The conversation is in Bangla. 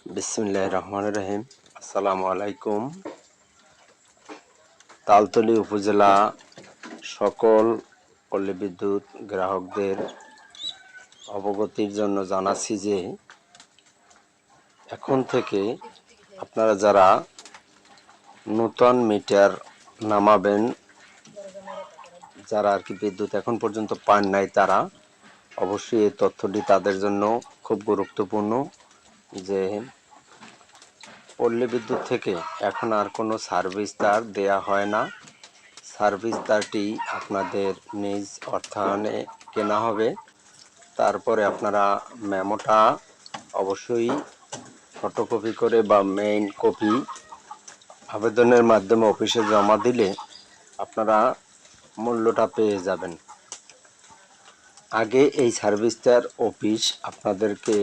বিসমিল্লাহির রহমানির রহিম। আসসালামু আলাইকুম। তালতলী উপজেলা সকল পল্লী বিদ্যুৎ গ্রাহকদের অবগতির জন্য জানাচ্ছি যে এখন থেকে আপনারা যারা নূতন মিটার নামাবেন, যারা আর কি বিদ্যুৎ এখন পর্যন্ত পান নাই, তারা অবশ্যই এই তথ্যটি তাদের জন্য খুব গুরুত্বপূর্ণ যে পল্লী বিদ্যুৎ থেকে এখন আর কোনো সার্ভিস তার দেয়া হয় না। সার্ভিস তারটি আপনাদের নিজ অর্থায়নে কেনা হবে। তারপরে আপনারা মেমোটা অবশ্যই ফটোকপি করে বা মেইন কপি আবেদনের মাধ্যমে অফিসে জমা দিলে আপনারা মূল্যটা পেয়ে যাবেন। আগে এই সার্ভিসটার অফিস আপনাদেরকে